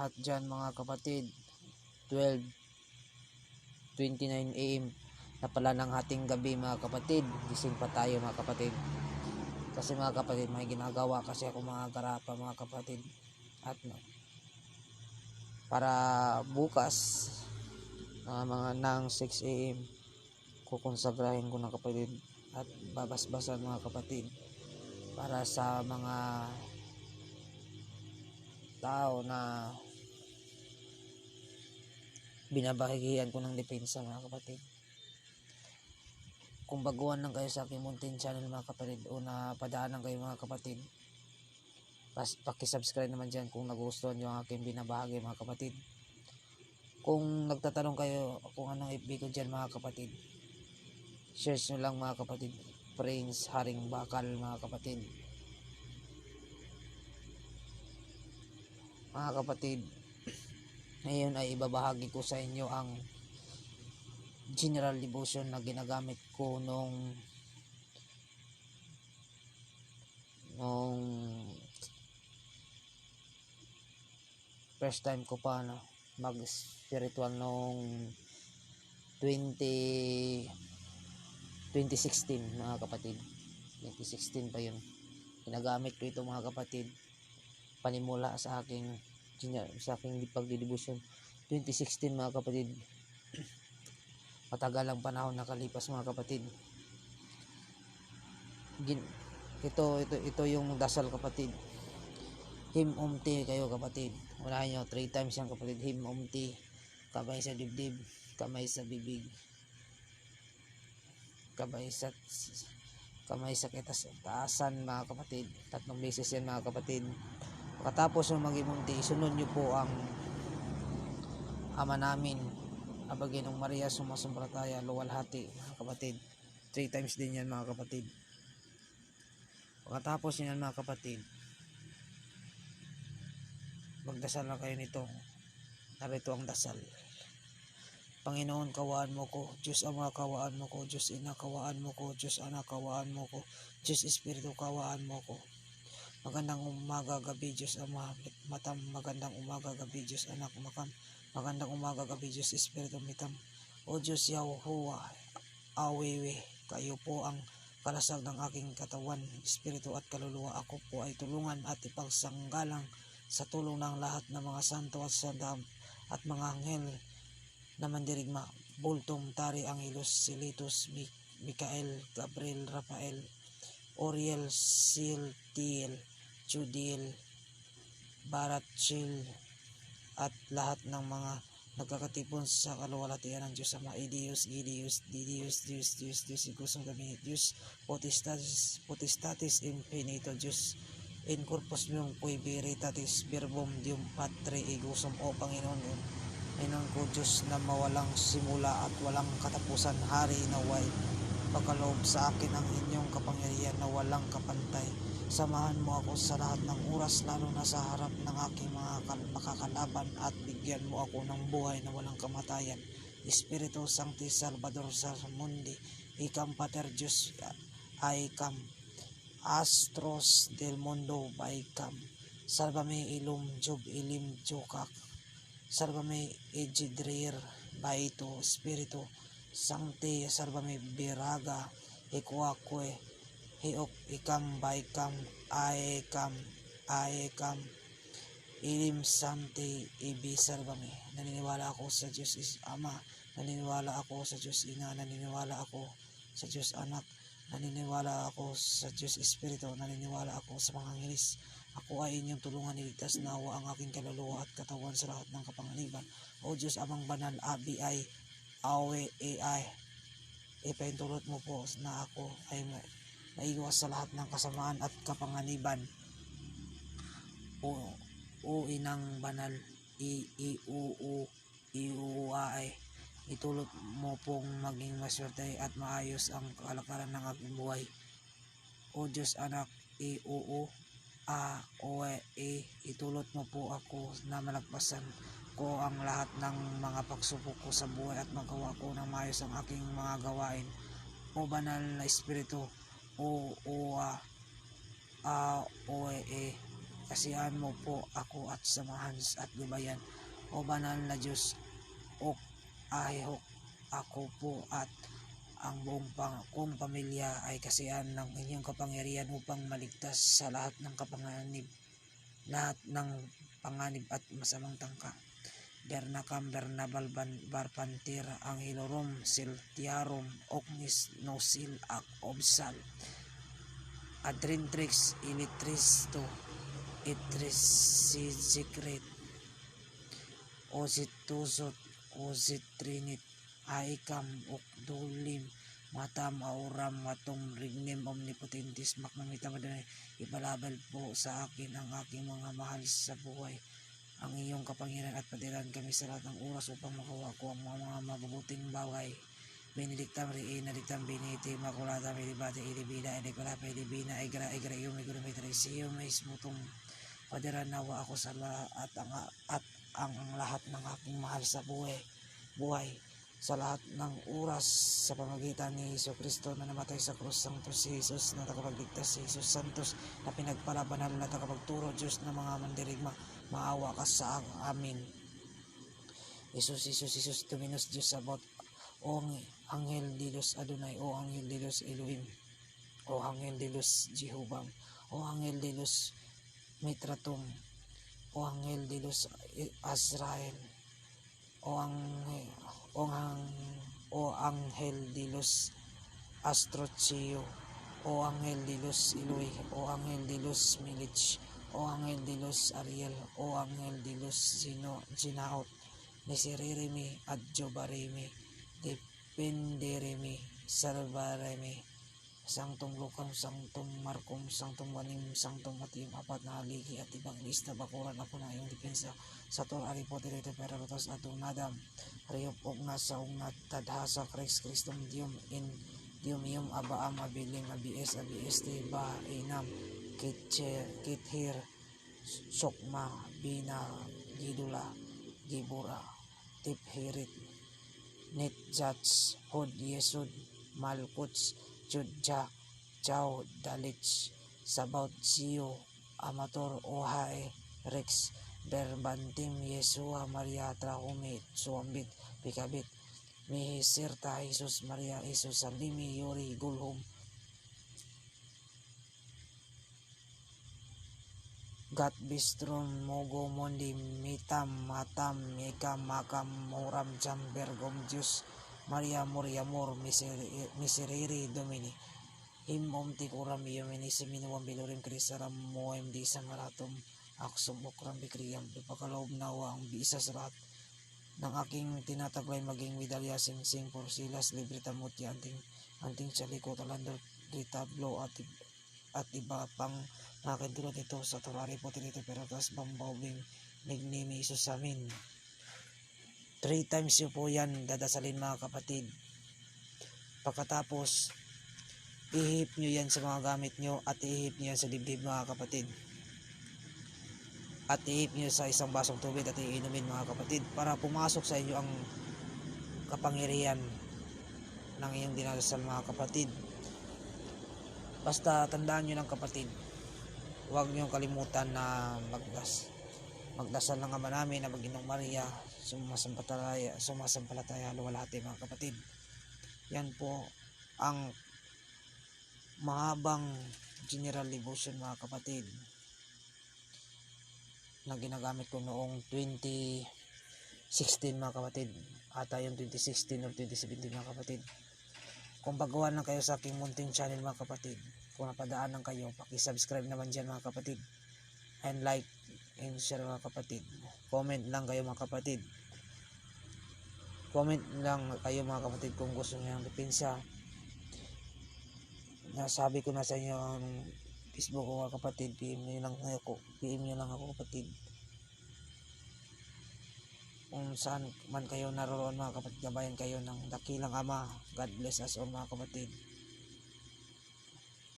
lahat dyan mga kapatid. 12:29 AM na pala ng ating gabi mga kapatid. Gising pa tayo mga kapatid. Kasi mga kapatid, may ginagawa kasi ako mga garapa mga kapatid. At para bukas mga ng 6 AM kukonsagrahin ko na kapatid at babasbasan mga kapatid para sa mga tao na binabahagian ko ng depensa mga kapatid. Kung baguhan lang kayo sa aking Mountain Channel mga kapatid o napadaanan kayo mga kapatid, pakisubscribe naman dyan kung nagustuhan nyo ang aking binabahagi mga kapatid. Kung nagtatanong kayo kung anong FB ko dyan mga kapatid, search nyo lang mga kapatid, Prince Haring Bakal mga kapatid. Mga kapatid, ngayon ay ibabahagi ko sa inyo ang general devotion na ginagamit ko nung first time ko pa mag spiritual nung 2016 mga kapatid. 2016 pa yun. Ginagamit ko ito mga kapatid panimula sa aking pagdidibusyon 2016 mga kapatid. Matagal ang panahon nakalipas mga kapatid. Ito yung dasal kapatid. Him umti kayo kapatid. Unahin nyo 3 times yan kapatid. Him umti, kamay sa dibdib, kamay sa bibig, kamay sa taasan mga kapatid. 3 beses yan mga kapatid. Pagkatapos ng mag-imunti, sunod nyo po ang Ama namin, Abaginong Maria, Sumasampalataya, Luwalhati mga kapatid. 3 times din yan mga kapatid. Pagkatapos yan mga kapatid, magdasal na kayo nito. Narito ang dasal. Panginoon, kawaan mo ko. Diyos Ama, kawaan mo ko. Diyos Ina, kawaan mo ko. Diyos Anak, kawaan mo ko. Diyos Espiritu, kawaan mo ko. Magandang umaga, gabi, Diyos Ama, Matam. Magandang umaga, gabi, Diyos Anak, Makam. Magandang umaga, gabi, Diyos Espiritu, Mitam. O Diyos Yahuwah, Awewe, kayo po ang kalasag ng aking katawan, espiritu at kaluluwa. Ako po ay tulungan at ipagsanggalang sa tulong ng lahat ng mga santo at sandam at mga anghel na mandirigma, Bultong, Tari, Angelos, Silitus, Mikael, Gabriel, Rafael, Oriel, Siltiel, Judiel, Baratchil, at lahat ng mga nagkakatipon sa kaluwalhatian ng Diyos Ama, Dios, Dios, Igusong Gabi, Diyos, Potestatis Infinito, Diyos, in corpus meum qui veritatis verbum Deum Patre, Igusong, o Panginoon ko, Diyos na mawalang simula at walang katapusan, hari naway pagkaloob sa akin ang inyong kapangyarihan na walang kapantay. Samahan mo ako sa lahat ng oras, lalo na sa harap ng aking mga makakalaban, at bigyan mo ako ng buhay na walang kamatayan. Espiritu Sancti Salvador sa mundi, Icam Pater Diyos, Aicam Astros del Mundo, Baicam, Salvame Ilum Job Ilim Jokak, Salvame Ejidrir Baito, Espiritu Sancti, Salvame Biraga, Ikuakwe, Hiok Ikam Baikam, Aekam, Ilim Santi, Ibi Salvame. Naniniwala ako sa Diyos Ama, naniniwala ako sa Diyos Ina, naniniwala ako sa Diyos Anak, naniniwala ako sa Diyos Espiritu, naniniwala ako sa mga angelis. Ako ay inyong tulungan, iligtas nawa ang aking kaluluwa at katawan sa lahat ng kapanganiban. O Diyos Amang Banal, Abi ay Awe AI, ipaintulot mo po na ako ay maiwas sa lahat ng kasamaan at kapanganiban. O Inang Banal, Iuuay, itulot mo pong maging maswerte at maayos ang kalakaran ng aking buhay. O Diyos Anak, itulot mo po ako na malagpasan ko ang lahat ng mga pagsubok ko sa buhay at magawa ko ng maayos ang aking mga gawain. O Banal na Espiritu, kasihan mo po ako at samahan at gubayan. O banal na Diyos, o ahihok ako po at ang buong kong pamilya ay kasihan ng inyong kapangyarihan upang maligtas sa lahat ng panganib at masamang tangka. Bernacam, Bernabal, Barpantir, Angelorum, Siltiarum, Ocnis, Nosil, Obsal, Adrintrix, Ilitristo, Itrisisikret, Ositusot, Ositrinit, Aikam, Ukdulim, Matam, Auram, Matum, Rignem, Omnipotentis, Makmamita, Madanay, ipalabal po sa akin ang aking mga mahal sa buhay, ang iyong kapangyarihan at padiran kami sa lahat ng oras upang makawa ko ang mga mabubuting bagay. Benedictam Reina Dictam Beniti Maculata Medibate Ilibina Edicolapa Ilibina Igra Ium Igrumitrisium Ismutum padiran nawa ako sa lahat at ang lahat ng aking mahal sa buhay sa lahat ng oras sa pamagitan ni Hesus Kristo na namatay sa krus. Santos si Jesus na tagapagligtas, si Jesus Santos na pinagpalabanal na tagapagturo, Diyos na mga mandirigma, maawa ka sa amin. Jesus Dominus Diyos Sabaoth, o Anghel de los Adonai, o Anghel de los Elohim, o Anghel de los Jehovah, o Anghel de los Mitratum, o Anghel de los Azrael, o Anghel de los Astrochio, o Anghel de los Eloi, o Anghel de los Milich, o Anghel de los Ariel, o Anghel de los Ginaot, Miserere adjobaremi, dependeremi, salvaremi, Sanctum Lucam, Sanctum Marcum, Sanctum Wanim, Sanctum Matium, apat na haligi at ibang lista bakuran ako na iyong depensa sa tor aripotirete perarotas atong nadam riop ogna sa ungat tadhasa Christ Christum Dium in Dium ium abaam abiling abs te ba inam kithir sokma bina gidula gibura tiphirit net jats hod yesud malkuts Judja, Chow, Dalich, Sabaut, Siyo, Amator, Ohae, Rex, Berbantim, Yesua, Maria, Trahumit, Suambit, Pikabit, Mihisirta, Jesus, Maria, Jesus, Salimi, Yori, Gulhum, Gat, Bistron, Mogo, Mondi, Mitam, Matam, Mikam, Makam, Moram, Jambergom, Diyos, Maria Moriamor Miserere Domini Himom tikuram iyomini siminuam bilurim krisaram moem di samaratum aksum ukram bikriyam ipakalob nawa ang bisa sa lahat ng aking tinataglay maging medalya singsing porsilas librita mutya anting chaliko talandor ritablo at iba pang nakintulot ito sa turari po tinito pero tas bambawing nignimi Isus amin. 3 times yun po yan dadasalin mga kapatid. Pagkatapos, ihip nyo yan sa mga gamit nyo at ihip nyo yan sa dibdib mga kapatid. At ihip nyo sa isang basong tubig at iinumin mga kapatid para pumasok sa inyo ang kapangyarihan ng iyong dinadasal mga kapatid. Basta tandaan nyo lang kapatid, huwag nyo kalimutan na magdasal ng Ama namin na Mag-inong Maria, sumasampalataya luwalhati mga kapatid. Yan po ang mahabang general devotion mga kapatid na ginagamit ko noong 2016 mga kapatid, ata yung 2016 o 2017 mga kapatid. Kung baguhan lang kayo sa aking munting channel mga kapatid, kung napadaanan kayo, pakisubscribe naman dyan mga kapatid, and like and share mga kapatid. Comment lang kayo mga kapatid. Comment lang kayo mga kapatid kung gusto niyo ng depensa. Nasabi ko na sa inyo ang Facebook ko mga kapatid. PM nyo lang ako kapatid. Kung saan man kayo naroon mga kapatid, gabayan kayo ng dakilang Ama. God bless us all mga kapatid.